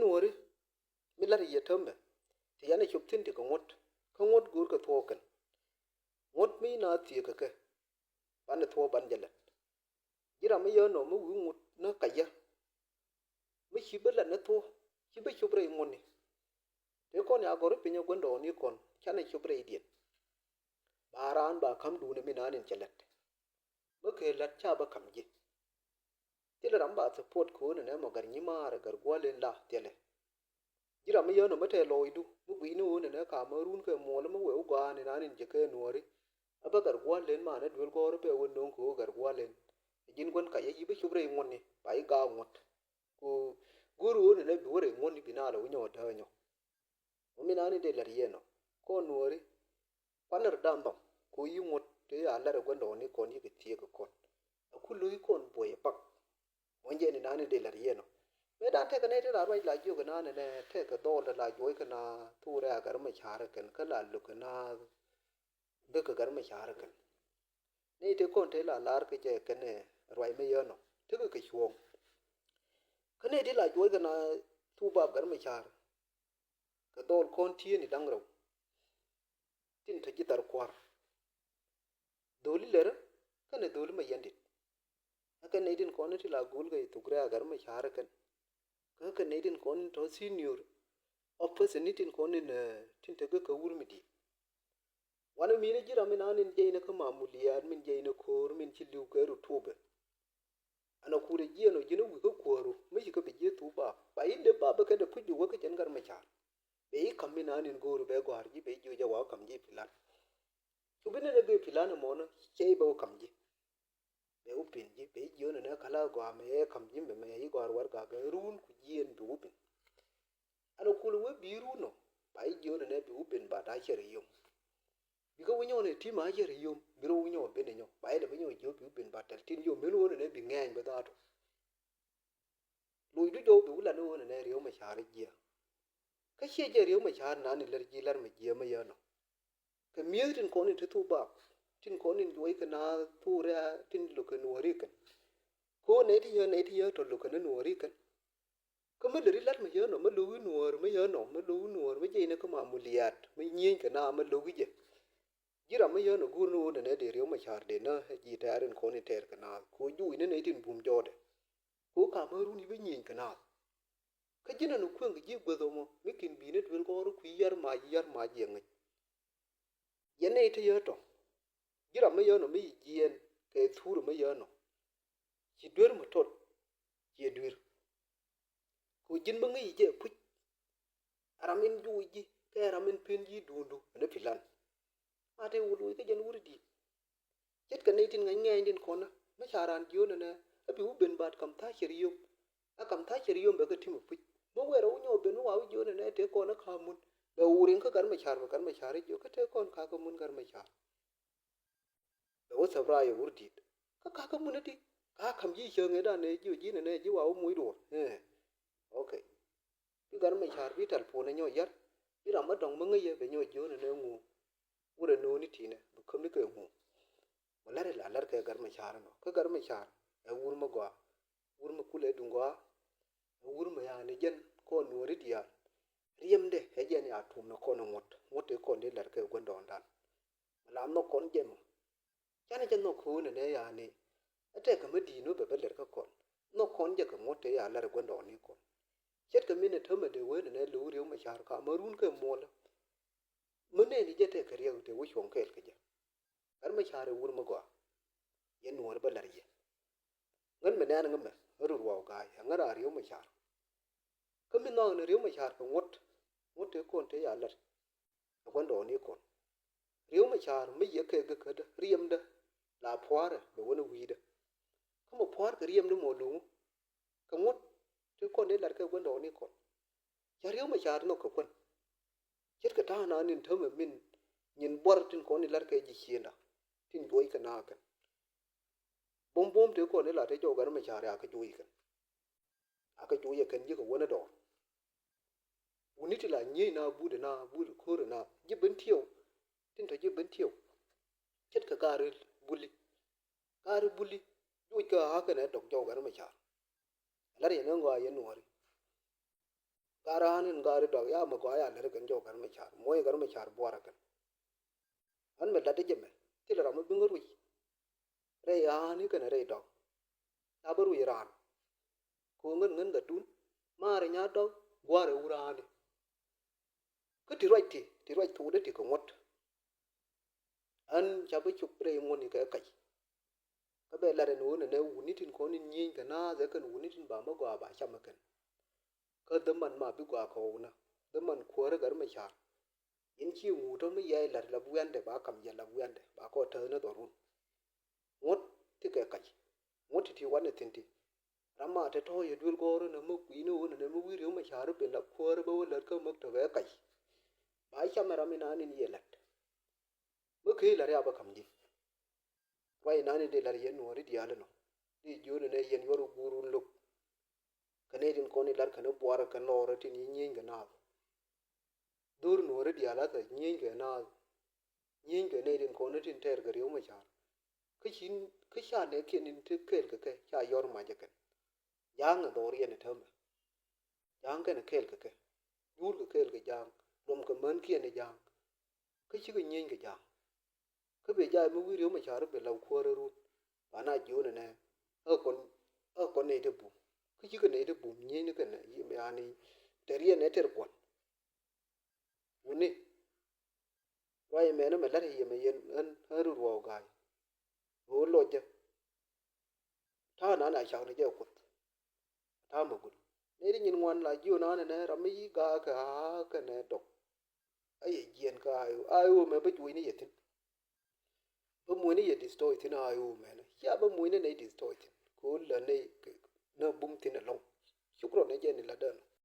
nuäär mi lar ye tembe ti yana chuptin ti ka ngot gur ka thoken ngot mi na ti ka ke ban tho ban jalat jira mi yo no mu wi ngut na kaya mi shibala na tho shibe chubre ngoni te kon ya gor pinya gondo ni kon chane chubre idien baran ba kam du ne mi nanin jalat ba ke lat cha ba kam ji tila ramba support ko ne mo gar nyima ra gar gwalen la tele jira mi yo no mate loidu mu bi nu ne ka marun ke mo le mo we ugwa ne nanin je ke nuari aba gar gwalen ma ne dul gor be won ko gar gwalen jin gon ka ye yibe chubre ngoni ba i ga ngot ko guru ne le dure ngoni binala unyo ta nyo o mi nanin de lar yeno ko nuari panar dambam ko yi ngot te ya lar gondo ni kon yi ke tie ko kon akulu kon boye pak monje ni nani de lar yeno me dan te kane te la roi la ju kana ne te ka do la joi kana tu ra gar ma chara kan ka la lu kana be ka gar ma chara kan ne te kon te la lar ke je kane roi me yeno te ka chuong kane te la joi kana tu ba gar ma chara ka dol kon tie ni dang ro tin te ji tar kwar doli ler kane doli ma yandit aka ne din kon te la gul ga tu gra gar ma chara kan ka ne din kon to senior opposite ni tin kon ne tin te ka wur mi di wala mi ne jira min anin je ne ka mamuliyar min je ne kor min ci liu ka rutube ana kure je no jinu wi ko koru mi ka be je tu ba inde ba ka da fuji wa ka jan gar ma char be kam min anin goru be gwar ji be jo jawa kam ji filan to bene ne be filan mo no che ba kam ji be upin ji be jo ne kala gwa me kam ji me yi gwar war ga be run ku jien be upin ana kulu we biru no ba jo ne be upin ba da chere yum bi ka winyo ne ti ma chere yum biro winyo be ne nyo ba ile winyo jo be upin ba tal tin yo melo ne be ngen be da to lu du jo be wala no ne riyo ma share ji ka she je riyo ma share na ne lar ji lar ma ji ma ya no ka miyo tin ko ne tu ba tin ko ne jo ka na tu ra tin lu ka no ri kan ko ne ti yo to lu ka no ri kan ka ma lari lat ma yo no ma lu nuor ma yo no ma lu nuor ma je ne ka ma muliyat ma nyin ka na ma lu ge jira ma yo no gur no ne de riyo ma shar de na ji ta ren ko ne ter ka na ko ju ne tin bum jode ko ka ma ru ni be nyin ka na ka jina no kwen ge gwedo mo mi kin bi ne dwel ko ru ku yar ma je ngi ye ne te yo to jira ma yo no mi jien ke thuru ma yo no ji dwer mo tot ji dwer ko jin ba ngi je pu aramin ju ji ke aramin pen ji dundu ne filan ate wulu ke jen wurdi jet ka ne tin ngai din kona ma charan jo ne abi u ben bat kam ta shiriyum akam ta shiriyum be ka timu pu mo wero unyo ben wa u jo ne te kona kamun be urin ka gar ma char jo ka te kon ka mun gar ma char be o sabra ye wurdi ka mun di ka kam ji che nge da ne jo ji ne ji wa u mu do okay bi gar ma char bi tal po ne nyo yar bi ra ma dong ma ngi ye be nyo jo ne ngu ure no ni tine bu kam ni ke ngu wala la lar ke gar ma char no ka gar ma char e wur ma gwa wur ma kule dungwa wur ma ya ne jen ko no ri dia riem de he jen ya tum no ko no ngot e ko ni lar ke gondo ndan la no kon jem chane jen no ko ne ya ne ate ka ma di no be lar ka kon no kon je ka ngot e ya lar gondo ni ko chet ka mine thome de we ne lu ri ma char ka marun ke mola mene ni jete ka riyo te wo shon kel ke ja ar ma chare wur ma gwa yen nuar ba lar ye ngan me nan ngam ru wa ga ya ngara riyo ma char ka min no ne riyo ma char ka ngot e kon te ya lar gondo ni kon riyo ma char mi ye ke ga ka da riyam da la pwara be wona wi da kuma pwar ka riyam da mo lu ka ngot te kon ne lar ka gondo ni kon ya riyo ma char no ka kon jet ka ta na nin thome min nyin bor tin ko ni lar ke ji chienda tin boy ka na kan bom te ko ne la te jo gar ma chare aka joyi kan aka joyi kan ji ko wona do woni ti la nyi na bude ko na ji ben tiyo tin to ji ben tiyo jet ka garil bulli jo ka aka ne dok jo gar ma char lar ye no ngwa ye nuari garanin gari dog ya ma go ya le kan jo gar ma char moy gar ma char bora kan an me ladde jeme til ram bi ngor wi re ya ni kan re dog ta baru iran ko ngen ga tun mare nya dog gware urani ko ti right tu de ti ko ngot an chabu chup re ngoni ka kai ka be la no ne wuni tin ko ni nyin ka na za kan wuni tin ba ma gwa ba chama kan ka da man ma bi gwa ko na da man ko ra gar ma char in chi ngu to mi yai lar la buan de ba kam ya la buan de ba ko ta na do run ngot ti ka kai ngot ti wan tin ti rama ta to ye dul go ro na mu ku no ne mu wi ri ma char be la ko ra ba la ka mak to ga kai ba chama ra mi na ni ye lat mu ke la ya ba kam ji wai na ni de lar ye no ri di ala no di jo ne yen yoru gurun luk kanedin ko ni lar kana buara kan no ra tin yin ga na dur no ri di ala ta yin ga na yin ga ne din ko ne tin ter ga ri ma char ka sha ne ke nin te kel ka ke sha yor ma ja kan yang do ri ne tham yang ka ne kel ka ke dur ka kel ga jang dom ka man ke ne jang ka chi ga yin ga jang ka be ja mu wi ri ma char be law ko ru ba na jo ne ơ con này được bùn cái chứ cái này được bùn như cái này gì mà anh ấy để riêng này ter quần bùn đi vậy mà nó mà lát gì mà yên ăn hơi ruột gai bùn lột chứ tha nó lại sao nó chơi quật tha mà quật này đi nhìn ngoan là chiều nó này làm mấy cái này độc ấy gì ai mà bắt chui này vậy bữa muối này destroy thế nào ai mà nó ya bữa muối này destroy thế cố là này nó bung thế nào long chúc rồi này chơi này là đơn